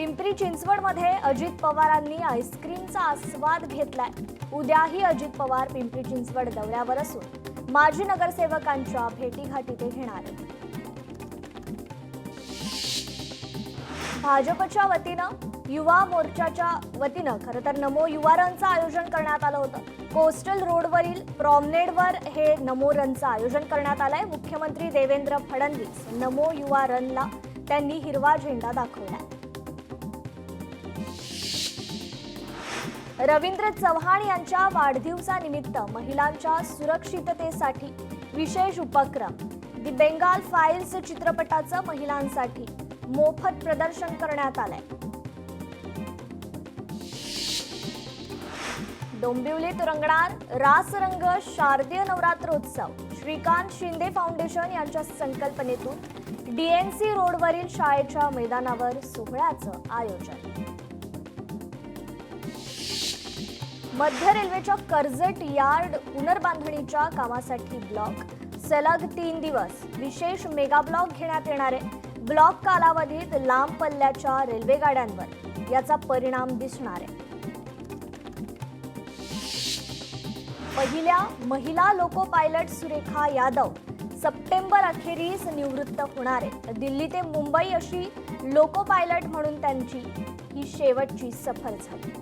पिंपरी चिंचवडमध्ये अजित पवारांनी आईस्क्रीमचा आस्वाद घेतलाय। उद्याही अजित पवार पिंपरी चिंचवड दौऱ्यावर असून माजी नगरसेवकांच्या भेटीगाठी ते घेणार आहेत। भाजपच्या वतीनं युवा मोर्चाच्या वतीनं खरं तर नमो युवा रनचं आयोजन करण्यात आलं होतं। कोस्टल रोडवरील प्रॉमनेडवर हे नमो रनचं आयोजन करण्यात आलंय। मुख्यमंत्री देवेंद्र फडणवीस नमो युवा रनला त्यांनी हिरवा झेंडा दाखवलाय। रवींद्र चव्हाण यांच्या वाढदिवसानिमित्त महिलांच्या सुरक्षिततेसाठी विशेष उपक्रम दी बेंगाल फाइल्स चित्रपटाचं महिलांसाठी मोफत प्रदर्शन करण्यात आलंय। डोंबिवलीत रंगणार रासरंग शारदीय नवरात्रोत्सव। श्रीकांत शिंदे फाउंडेशन यांच्या संकल्पनेतून डीएनसी रोडवरील शाळेच्या मैदानावर सोहळ्याचं आयोजन। मध्य रेल्वेच्या कर्जत यार्ड पुनर्बांधणीच्या कामासाठी ब्लॉक सलग 3 दिवस विशेष मेगा ब्लॉक घेण्यात येणार आहे। ब्लॉक कालावधीत लांब पल्ल्याच्या रेल्वे गाड्यांवर याचा परिणाम दिसणार आहे। पहिल्या महिला loco pilot Surekha Yadav September अखेरीस निवृत्त होणार आहे। दिल्ली ते मुंबई अशी लोको पायलट म्हणून त्यांची ही शेवटची सफर झाली।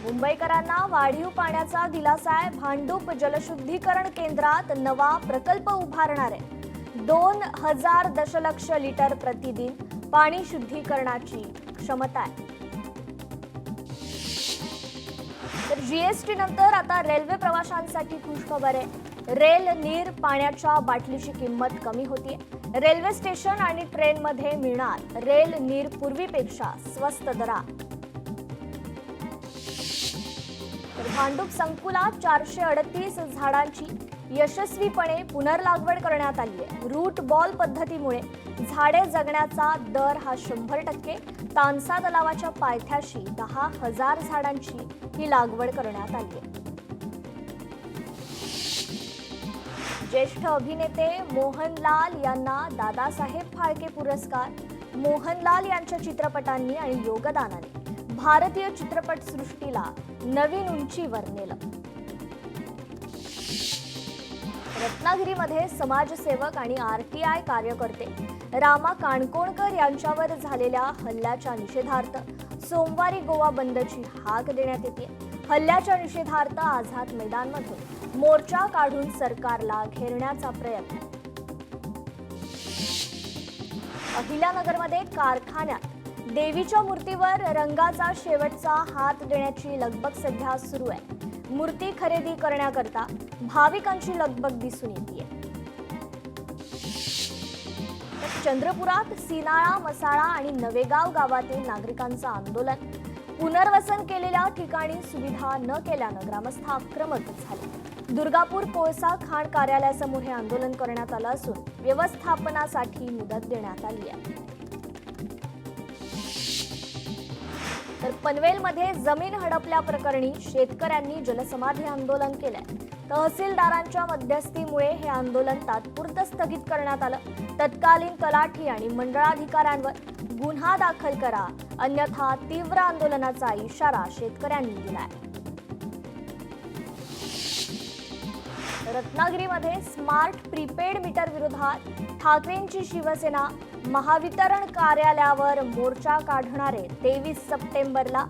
मुंबईकरांना वाढीव पाण्याचा दिलासा आहे। भांडूप जलशुद्धीकरण केंद्रात नवा प्रकल्प उभारणार आहे। 2000 दशलक्ष लिटर प्रतिदिन पाणी शुद्धीकरणाची क्षमता आहे। तर जीएसटी नंतर आता रेल्वे प्रवाशांसाठी खुशखबर आहे। रेल नीर पाण्याच्या बाटलीची किंमत कमी होतीये। रेल्वे स्टेशन आणि ट्रेनमध्ये मिळणार रेल नीर पूर्वीपेक्षा स्वस्त दरात। भांडूप संकुलात 438 झाडांची यशस्वीपणे पुनर्लागवड करण्यात आली आहे। रूट बॉल पद्धतीमुळे झाडे जगण्याचा दर हा 100%। तानसा तलावाच्या पायथ्याशी 10,000 झाडांची ही लागवड करण्यात आली आहे। ज्येष्ठ अभिनेते मोहनलाल यांना दादासाहेब फाळके पुरस्कार। मोहनलाल यांच्या चित्रपटांनी आणि योगदानाने भारतीय चित्रपटसृष्टीला नवीन उंचीवर नेलं। रत्नागिरीमध्ये समाजसेवक आणि आरटीआय कार्यकर्ते रामा काणकोणकर यांच्यावर झालेल्या हल्ल्याच्या निषेधार्थ सोमवारी गोवा बंदची हाक देण्यात येते। हल्ल्याच्या निषेधार्थ आझाद मैदानमधून मोर्चा काढून सरकारला घेरण्याचा प्रयत्न। अहिल्यानगरमध्ये कारखान्यात देवीच्या मूर्तीवर रंगाचा शेवटचा हात देण्याची लगबग सध्या सुरू आहे। मूर्ती खरेदी करण्याकरता भाविकांची लगबग दिसून येते। चंद्रपुरात सिनाळा मसाळा आणि नवेगाव गावातील नागरिकांचं आंदोलन। पुनर्वसन केलेल्या ठिकाणी सुविधा न केल्यानं ग्रामस्थ आक्रमक झाले। दुर्गापूर कोळसा खाण कार्यालयासमोर हे आंदोलन करण्यात आलं असून व्यवस्थापनासाठी मुदत देण्यात आली आहे। तर पनवेलमध्ये जमीन हडपल्याप्रकरणी शेतकऱ्यांनी जलसमाधी आंदोलन केलंय। तहसीलदारांच्या मध्यस्थीमुळे हे आंदोलन तात्पुरतं स्थगित करण्यात आलं। तत्कालीन तलाठी आणि मंडळाधिकाऱ्यांवर गुन्हा दाखल करा अन्यथा तीव्र आंदोलनाचा इशारा शेतकऱ्यांनी दिलाय। रत्नागिरीमध्ये स्मार्ट प्रीपेड मीटर विरोधात ठाकरेंची शिवसेना महावितरण कार्यालयावर मोर्चा काढणार आहे। 23 सप्टेंबरला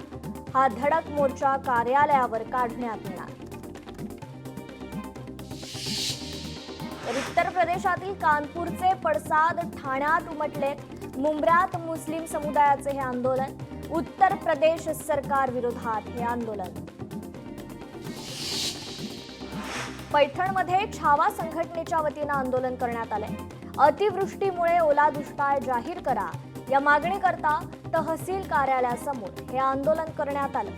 हा धडक मोर्चा कार्यालयावर काढण्यात येणार। उत्तर प्रदेशातील कानपूरचे पडसाद ठाण्यात उमटले। मुंब्र्यात मुस्लिम समुदायाचे हे आंदोलन। उत्तर प्रदेश सरकार विरोधात हे आंदोलन। पैठणमध्ये छावा संघटनेच्या वतीनं आंदोलन करण्यात आले। अतिवृष्टीमुळे ओला दुष्काळ जाहीर करा या मागणीकरता तहसील कार्यालयासमोर हे आंदोलन करण्यात आलं।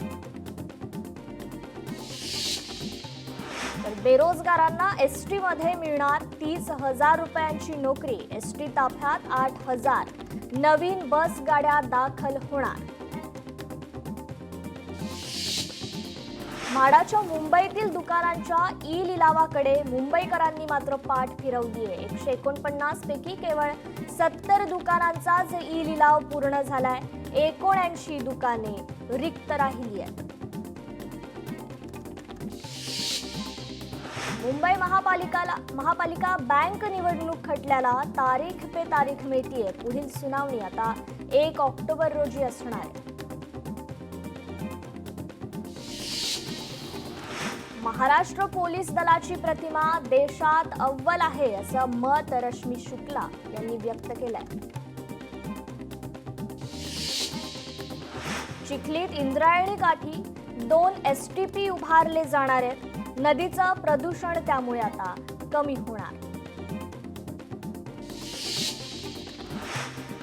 तर बेरोजगारांना एसटी मध्ये मिळणार 30,000 रुपयांची नोकरी। एसटी ताफ्यात 8,000 नवीन बस गाड्या दाखल होणार। म्हाडाच्या मुंबईतील दुकानांच्या ई लिलावाकडे मुंबईकरांनी मात्र पाठ फिरवली आहे. 149 पैकी केवळ 70 दुकानांचाच ई लिलाव पूर्ण झालाय. 79 दुकाने रिक्त राहिली आहेत. मुंबई महापालिका बँक निवडणूक खटल्याला तारीख पे तारीख मिळतीये. पुढील सुनावणी आता 1 ऑक्टोबर रोजी असणार आहे. महाराष्ट्र पोलीस दलाची प्रतिमा देशात अव्वल आहे असं मत रश्मी शुक्ला यांनी व्यक्त केलंय. चिखलीत इंद्रायणी काठी 2 STP उभारले जाणार आहेत. नदीचं प्रदूषण त्यामुळे आता कमी होणार.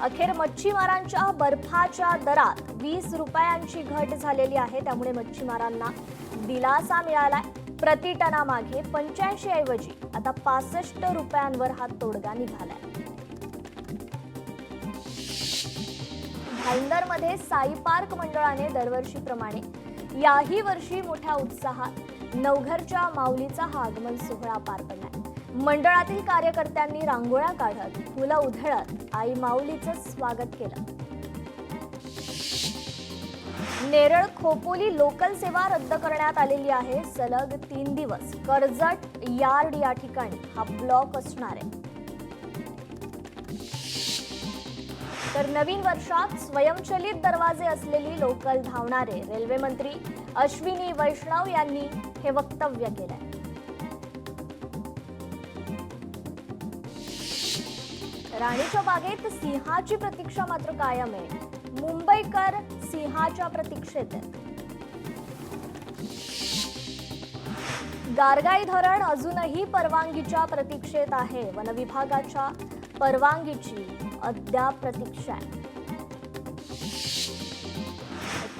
अखेर मच्छीमारांच्या बर्फाच्या दरात 20 रुपयांची घट झालेली आहे. त्यामुळे मच्छीमारांना दिलासा मिळालाय. प्रति टनामागे 85 ऐवजी आता 65 रुपयांवर हा तोडगा निघालाय. भाईंदरमध्ये साई पार्क मंडळाने दरवर्षीप्रमाणे याही वर्षी मोठ्या उत्साहात नवघरच्या माऊलीचा हा आगमन सोहळा पार पडलाय. मंडळातील कार्यकर्त्यांनी रांगोळ्या काढत फुलं उधळत आई माऊलीचं स्वागत केलं. नेरळ खोपोली लोकल सेवा रद्द करण्यात आलेली आहे. सलग 3 दिवस कर्जत यार्ड या ठिकाणी हा ब्लॉक असणार आहे. तर नवीन वर्षात स्वयंचलित दरवाजे असलेली लोकल धावणारे रेल्वे मंत्री अश्विनी वैष्णव यांनी हे वक्तव्य केलंय. राणीच्या बागेत सिंहाची प्रतीक्षा मात्र कायम आहे. मुंबईकर सिंहाच्या प्रतीक्षेत आहेत. गारगाई धरण अजूनही परवानगीच्या प्रतीक्षेत आहे. वनविभागाच्या परवानगीची अद्याप प्रतीक्षा आहे.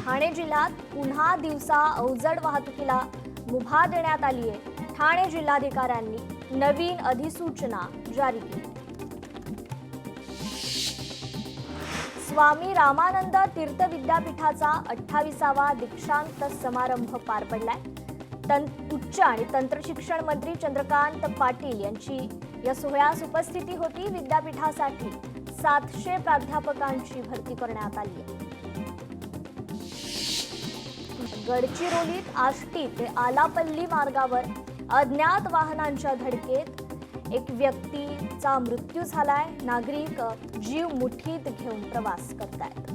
ठाणे जिल्ह्यात पुन्हा दिवसा अवजड वाहतुकीला मुभा देण्यात आली आहे. ठाणे जिल्हाधिकाऱ्यांनी नवीन अधिसूचना जारी केली. स्वामी रामानंद तीर्थ विद्यापीठाचा 28वा दीक्षांत समारंभ पार पडलाय. उच्च आणि तंत्र शिक्षण मंत्री चंद्रकांत पाटील यांची या सोहळ्यास उपस्थिती होती. विद्यापीठासाठी 700 प्राध्यापकांची भरती करण्यात आली आहे. गडचिरोलीत आष्टी ते आलापल्ली मार्गावर अज्ञात वाहनांच्या धडकेत एक व्यक्तीचा मृत्यू झालाय. नागरिक जीव मुठीत घेऊन प्रवास करतायत.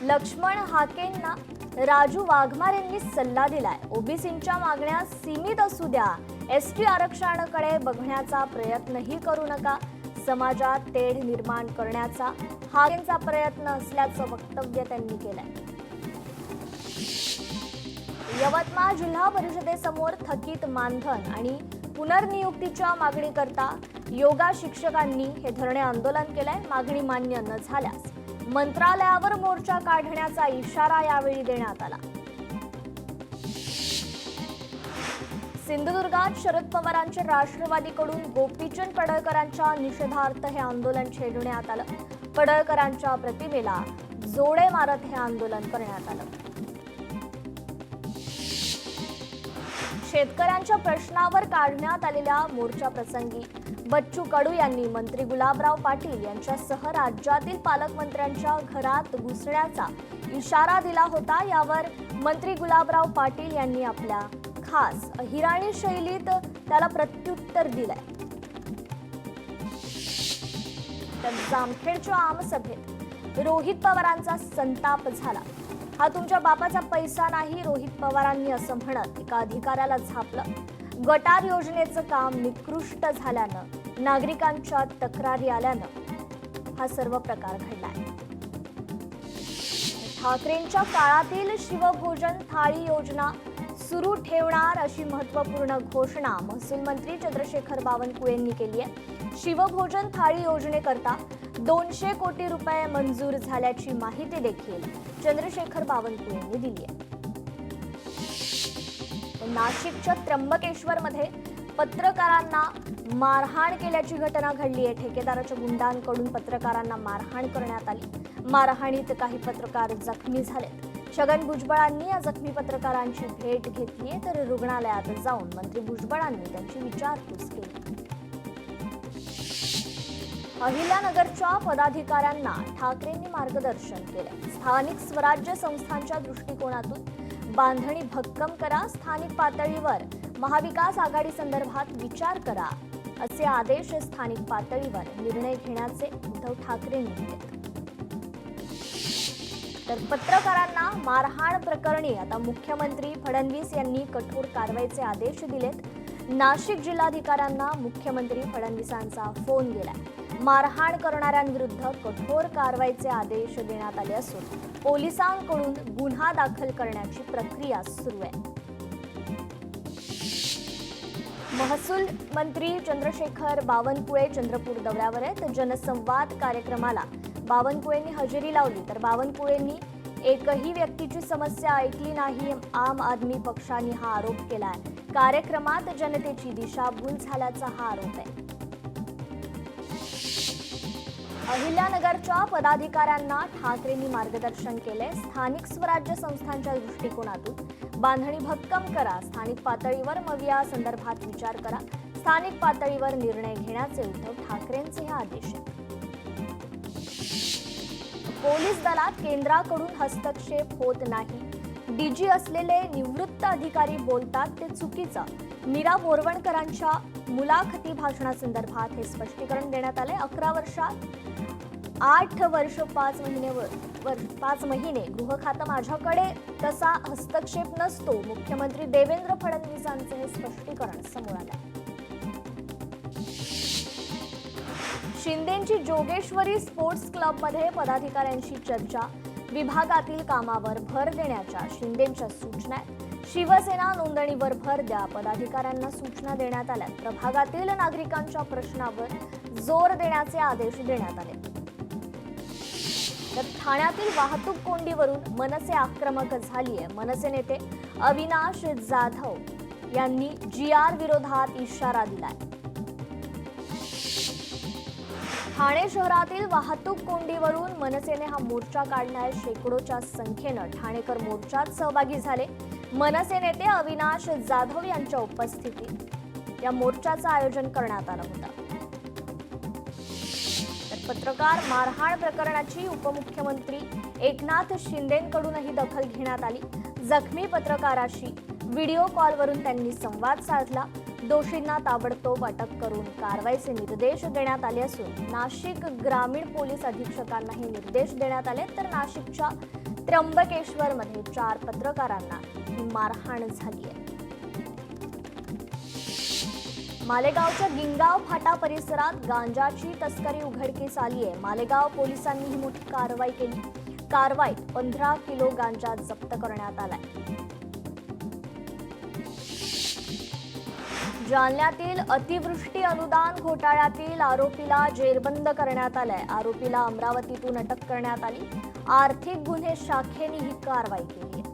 लक्ष्मण हाकेंना राजू वाघमार यांनी सल्ला दिलाय. ओबीसींच्या मागण्या सीमित असू द्या. ST आरक्षणाकडे बघण्याचा प्रयत्नही करू नका. समाजात तेढ निर्माण करण्याचा हाकेंचा प्रयत्न असल्याचं वक्तव्य त्यांनी केलंय. यवतमाळ जिल्हा परिषदेसमोर थकीत मानधन आणि पुनर्नियुक्तीच्या मागणीकरता योगा शिक्षकांनी हे धरणे आंदोलन केलंय. मागणी मान्य न झाल्यास मंत्रालयावर मोर्चा काढण्याचा इशारा यावेळी देण्यात आला. सिंधुदुर्गात शरद पवारांच्या राष्ट्रवादीकडून गोपीचंद पडळकरांच्या निषेधार्थ हे आंदोलन छेडण्यात आलं. पडळकरांच्या प्रतिमेला जोडे मारत हे आंदोलन करण्यात आलं. शेतकऱ्यांच्या प्रश्नावर काढण्यात आलेल्या मोर्चा प्रसंगी बच्चू कडू यांनी मंत्री गुलाबराव पाटील यांच्यासह राज्यातील पालकमंत्र्यांच्या घरात घुसण्याचा इशारा दिला होता. यावर मंत्री गुलाबराव पाटील यांनी आपल्या खास अहिराणी शैलीत त्याला प्रत्युत्तर दिलंय. तर जामखेडच्या आमसभेत रोहित पवारांचा संताप झाला. हा तुमच्या बापाचा पैसा नाही, रोहित पवारांनी असं म्हणत एका अधिकाऱ्याला झापलं. गटार योजनेचं काम निकृष्ट झाल्यानं नागरिकांच्या तक्रारी आल्यानं हा सर्व प्रकार घडलाय. ठाकरेंच्या काळातील शिवभोजन थाळी योजना सुरू ठेवणार अशी महत्त्वपूर्ण घोषणा महसूल मंत्री चंद्रशेखर बावनकुळेंनी केली आहे. शिवभोजन थाळी योजनेकरता 200 कोटी रुपये मंजूर झाल्याची माहिती देखील चंद्रशेखर बावनकुळेंनी दिली आहे. नाशिकच्या त्र्यंबकेश्वरमध्ये पत्रकारांना मारहाण केल्याची घटना घडली आहे. ठेकेदाराच्या गुंडांकडून पत्रकारांना मारहाण करण्यात आली. मारहाणीत काही पत्रकार जखमी झाले. छगन भुजबळांनी या जखमी पत्रकारांची भेट घेतली तर रुग्णालयात जाऊन मंत्री भुजबळांनी त्यांची विचारपूस केली. अहिल्यानगरच्या पदाधिकाऱ्यांना ठाकरेंनी मार्गदर्शन केले. स्थानिक स्वराज्य संस्थांच्या दृष्टिकोनातून बांधणी भक्कम करा, स्थानिक पातळीवर महाविकास आघाडी संदर्भात विचार करा असे आदेश स्थानिक पातळीवर निर्णय घेण्याचे उद्धव ठाकरेंनी दिले. तर पत्रकारांना मारहाण प्रकरणी आता मुख्यमंत्री फडणवीस यांनी कठोर कारवाईचे आदेश दिलेत. नाशिक जिल्हाधिकाऱ्यांना मुख्यमंत्री फडणवीसांचा फोन गेलाय. मारहाण करणाऱ्यांविरुद्ध कठोर कारवाईचे आदेश देण्यात आले असून पोलिसांकडून गुन्हा दाखल करण्याची प्रक्रिया सुरू आहे. महसूल मंत्री चंद्रशेखर बावनकुळे चंद्रपूर दौऱ्यावर आहेत. जनसंवाद कार्यक्रमाला बावनकुळेंनी हजेरी लावली तर बावनकुळेंनी एकही व्यक्तीची समस्या ऐकली नाही, आम आदमी पक्षाने हा आरोप केलाय. कार्यक्रमात जनतेची दिशाभूल झाल्याचा हा आरोप आहे. अहिल्यानगरच्या पदाधिकाऱ्यांना ठाकरेंनी मार्गदर्शन केले. स्थानिक स्वराज्य संस्थांच्या दृष्टिकोनातून बांधणी भक्कम करा, स्थानिक पातळीवर मग या संदर्भात विचार करा, स्थानिक पातळीवर निर्णय घेण्याचे उद्धव ठाकरेंचे हे आदेश आहेत. पोलीस दलात केंद्राकडून हस्तक्षेप होत नाही. डीजी असलेले निवृत्त अधिकारी बोलतात ते चुकीचं. मीरा बोरवणकरांच्या मुलाखती भाषणासंदर्भात हे स्पष्टीकरण देण्यात आले. 11 वर्षात 8 वर्ष 5 महिने गृह खातं माझ्याकडे तसा हस्तक्षेप नसतो. मुख्यमंत्री देवेंद्र फडणवीसांचे हे स्पष्टीकरण समोर आले. शिंदेंची जोगेश्वरी स्पोर्ट्स क्लबमध्ये पदाधिकाऱ्यांशी चर्चा. विभागातील कामावर भर देण्याच्या शिंदेंच्या सूचना. शिवसेना नोंदणीवर भर द्या, पदाधिकाऱ्यांना सूचना देण्यात आल्या. प्रभागातील नागरिकांच्या प्रश्नावर जोर देण्याचे आदेश देण्यात आले. तर ठाण्यातील वाहतूक कोंडीवरून मनसे आक्रमक झालीय. मनसे नेते अविनाश जाधव यांनी GR विरोधात इशारा दिलाय. ठाणे शहरातील वाहतूक कोंडीवरून मनसेने हा मोर्चा काढणार. शेकडोच्या संख्येनं ठाणेकर मोर्चात सहभागी झाले. मनसे नेते अविनाश जाधव यांच्या उपस्थितीत या मोर्चाचं आयोजन करण्यात आलं होतं. पत्रकार मारहाण प्रकरणाची उपमुख्यमंत्री एकनाथ शिंदेंकडूनही दखल घेण्यात आली. जखमी पत्रकाराशी व्हिडिओ कॉलवरून त्यांनी संवाद साधला. दोषींना ताबडतोब अटक करून कारवाईचे निर्देश देण्यात आले असून नाशिक ग्रामीण पोलीस अधीक्षकांना हे निर्देश देण्यात आले. तर नाशिकच्या त्र्यंबकेश्वरमध्ये 4 पत्रकारांना ही मारहाण झाली आहे. मालेगावच्या गिंगाव फाटा परिसरात गांजाची तस्करी उघडकीस आली आहे. मालेगाव पोलिसांनी ही मोठी कारवाई केली. कारवाईत 15 किलो गांजा जप्त करण्यात आलाय. जालन्यातील अतिवृष्टी अनुदान घोटाळ्यातील आरोपीला जेरबंद करण्यात आलाय. आरोपीला अमरावतीतून अटक करण्यात आली. आर्थिक गुन्हे शाखेने ही कारवाई केली आहे.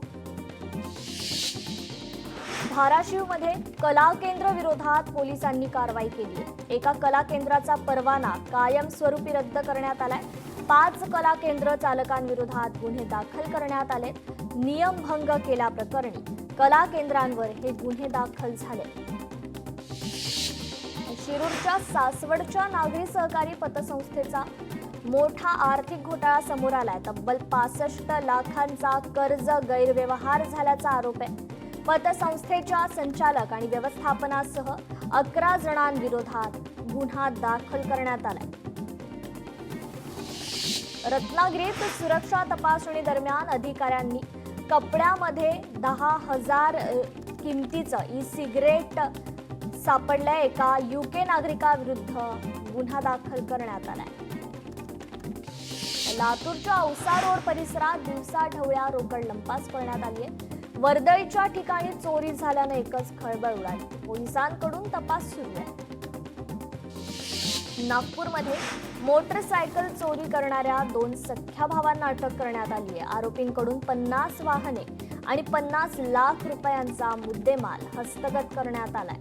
धाराशिवमध्ये कला केंद्र विरोधात पोलिसांनी कारवाई केली आहे. एका कला केंद्राचा परवाना कायमस्वरूपी रद्द करण्यात आलाय. 5 कला केंद्र चालकांविरोधात गुन्हे दाखल करण्यात आले. नियमभंग केल्याप्रकरणी कला केंद्रांवर हे गुन्हे दाखल झाले. शिरूरच्या सासवडच्या नागरी सहकारी पतसंस्थेचा मोठा आर्थिक घोटाळा समोर आलाय. तब्बल 65 लाखांचा कर्ज गैरव्यवहार झाल्याचा आरोप आहे. पतसंस्थेच्या संचालक आणि व्यवस्थापनासह 11 जणांविरोधात गुन्हा दाखल करण्यात आलाय. रत्नागिरीत सुरक्षा तपासणी दरम्यान अधिकाऱ्यांनी कपड्यामध्ये 10,000 किमतीचं ई-सिगरेट सापडल्या. एका UK नागरिकाविरुद्ध गुन्हा दाखल करण्यात आलाय. लातूरच्या औसा रोड परिसरात दिवसाढवळ्या रोकड लंपास करण्यात आली आहे. वर्दळीच्या ठिकाणी चोरी झाल्यानं एकच खळबळ उडाली. पोलिसांकडून तपास सुरू आहे. नागपूरमध्ये मोटरसायकल चोरी करणाऱ्या 2 सख्ख्या भावांना अटक करण्यात आली आहे. आरोपींकडून 50 वाहने आणि 50 लाख रुपयांचा मुद्देमाल हस्तगत करण्यात आलाय.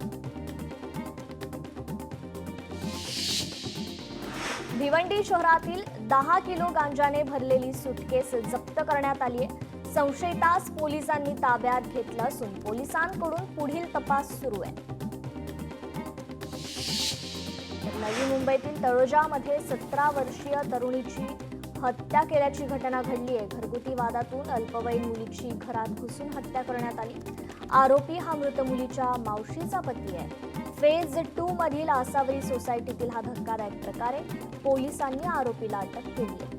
भिवंडी शहरातील 10 किलो गांजाने भरलेली सुटकेस जप्त करण्यात आली आहे. संशयितास पोलिसांनी ताब्यात घेतलं असून पोलिसांकडून पुढील तपास सुरू आहे. नवी मुंबईतील तळोजामध्ये 17 वर्षीय तरुणीची हत्या केल्याची घटना घडली आहे. घरगुती वादातून अल्पवयीन मुलीची घरात घुसून हत्या करण्यात आली. आरोपी हा मृत मुलीच्या मावशीचा पती आहे. फेज 2 मधील आसावरी सोसायटीतील हा धक्कादायक प्रकार आहे. पोलिसांनी आरोपीला अटक केली आहे.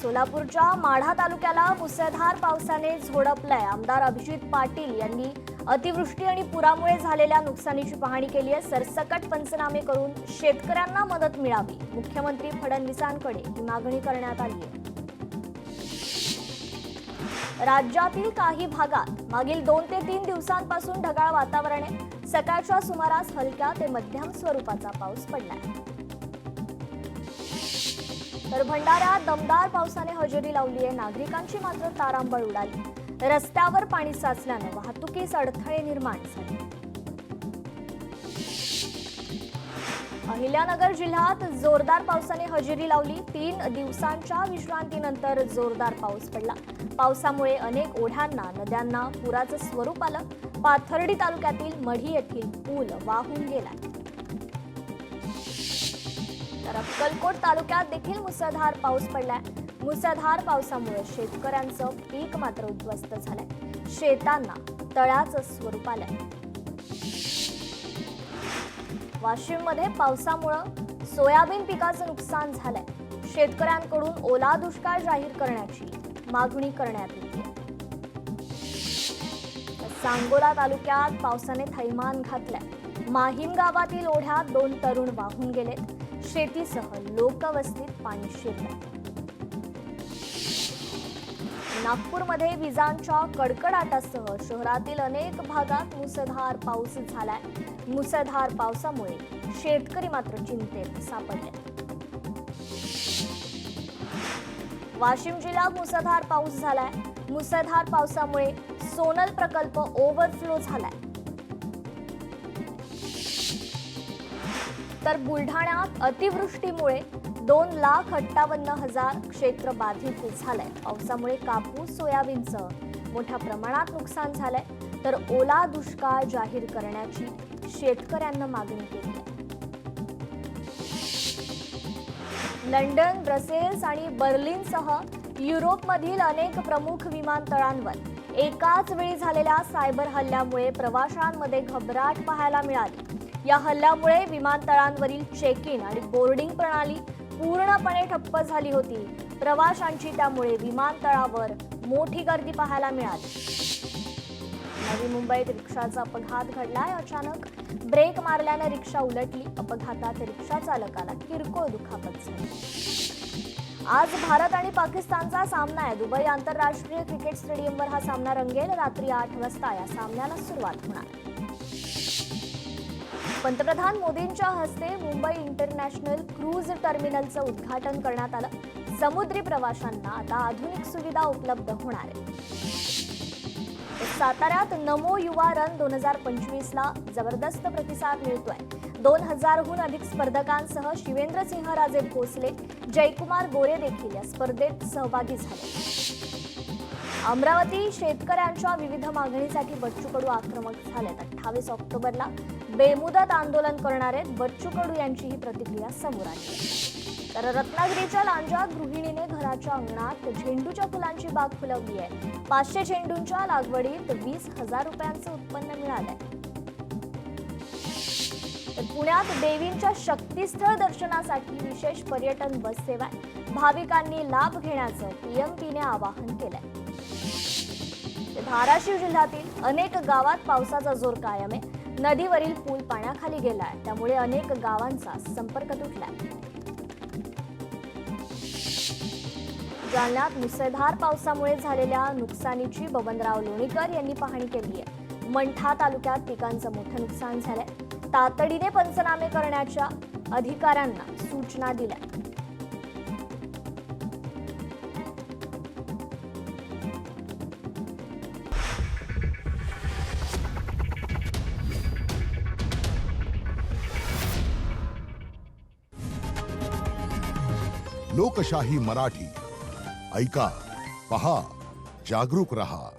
सोलापूरच्या माढा तालुक्याला मुसळधार पावसाने झोडपलंय. आमदार अभिजित पाटील यांनी अतिवृष्टी आणि पुरामुळे झालेल्या नुकसानीची पाहणी केली आहे. सरसकट पंचनामे करून शेतकऱ्यांना मदत मिळावी, मुख्यमंत्री फडणवीसांकडे ही मागणी करण्यात आली आहे. राज्यातील काही भागात मागील 2 ते 3 दिवसांपासून ढगाळ वातावरण आहे. सकाळच्या सुमारास हलक्या ते मध्यम स्वरूपाचा पाऊस पडलाय. तर भंडाऱ्यात दमदार पावसाने हजेरी लावली आहे. नागरिकांची मात्र तारांबळ उडाली. रस्त्यावर पाणी साचल्यानं वाहतुकीस अडथळे निर्माण झाले. अहिल्यानगर जिल्ह्यात जोरदार पावसाने हजेरी लावली. 3 दिवसांच्या विश्रांतीनंतर जोरदार पाऊस पडला. पावसामुळे अनेक ओढ्यांना, नद्यांना पुराचं स्वरूप आलं. पाथर्डी तालुक्यातील मढी येथील पूल वाहून गेला. तर अक्कलकोट तालुक्यात देखील मुसळधार पाऊस पडलाय. मुसळधार पावसामुळे शेतकऱ्यांचं पीक मात्र उद्ध्वस्त झालंय. शेतांना तळ्याचं स्वरूप आलंय. वाशिममध्ये पावसामुळे सोयाबीन पिकाचं नुकसान झालंय. शेतकऱ्यांकडून ओला दुष्काळ जाहीर करण्याची मागणी करण्यात येते. सांगोला तालुक्यात पावसाने थैमान घातलंय. माहीम गावातील ओढ्यात 2 तरुण वाहून गेलेत. शेतीसह लोकवस्तीत पाणी शिरलंय. नागपूरमध्ये विजांच्या कडकडाटासह शहरातील अनेक भागात मुसळधार पाऊस झालाय. मुसळधार पावसामुळे शेतकरी मात्र चिंतेत सापडले. वाशिम जिल्ह्यात मुसळधार पाऊस झालाय. मुसळधार पावसामुळे सोनल प्रकल्प ओव्हरफ्लो झालाय. तर बुलढाण्यात अतिवृष्टीमुळे 2,58,000 क्षेत्र बाधित झालंय. पावसामुळे कापूस, सोयाबीनचं मोठ्या प्रमाणात नुकसान झालंय. तर ओला दुष्काळ जाहीर करण्याची शेतकऱ्यांना मागणी केली आहे. लंडन, ब्रसेल्स आणि बर्लिनसह युरोपमधील अनेक प्रमुख विमानतळांवर एकाच वेळी झालेल्या सायबर हल्ल्यामुळे प्रवाशांमध्ये घबराट पाहायला मिळाली. या हल्ल्यामुळे विमानतळांवरील चेक इन आणि बोर्डिंग प्रणाली पूर्णपणे ठप्प झाली होती. प्रवाशांची त्यामुळे विमानतळावर मोठी गर्दी पाहायला मिळाली. नवी मुंबईत रिक्षाचा अपघात घडलाय. अचानक ब्रेक मारल्याने रिक्षा उलटली. अपघातात रिक्षा चालकाला किरकोळ दुखापत झाली. आज भारत आणि पाकिस्तानचा सामना आहे. दुबई आंतरराष्ट्रीय क्रिकेट स्टेडियमवर हा सामना रंगेल. रात्री 8 वाजता या सामन्याला सुरुवात होणार. पंतप्रधान मोदींच्या हस्ते मुंबई इंटरनॅशनल क्रूज टर्मिनलचं उद्घाटन करण्यात आलं. समुद्री प्रवाशांना आता आधुनिक सुविधा उपलब्ध होणार आहे. साताऱ्यात नमो युवा रन 2025ला जबरदस्त प्रतिसाद मिळतोय. 2000हून अधिक स्पर्धकांसह शिवेंद्रसिंहराजे भोसले, जयकुमार गोरे देखील या स्पर्धेत सहभागी झाले. अमरावती शेतकऱ्यांच्या विविध मागणीसाठी बच्चू कडू आक्रमक झालेत. 28 ऑक्टोबरला बेमुदत आंदोलन करणार आहेत. बच्चू कडू यांची ही प्रतिक्रिया समोर आली. तर रत्नागिरीच्या लांजा गृहिणीने घराच्या अंगणात झेंडूच्या फुलांची बाग फुलवली आहे. 500 झेंडूंच्या लागवडीत 20,000 रुपयांचं उत्पन्न मिळालंय. तर पुण्यात देवींच्या शक्तीस्थळ दर्शनासाठी विशेष पर्यटन बस सेवा आहे. भाविकांनी लाभ घेण्याचं पीएमपीने आवाहन केलंय. धाराशिव जिल्ह्यातील अनेक गावात पावसाचा जोर कायम आहे. नदीवरील पूल पाण्याखाली गेलाय. त्यामुळे अनेक गावांचा संपर्क तुटलाय. जालन्यात मुसळधार पावसामुळे झालेल्या नुकसानीची बबनराव लोणीकर यांनी पाहणी केली आहे. मंठा तालुक्यात पिकांचं मोठं नुकसान झालंय. तातडीने पंचनामे करण्याच्या अधिकाऱ्यांना सूचना दिल्या. लोकशाही मराठी ऐका, पहा, जागरूक रहा.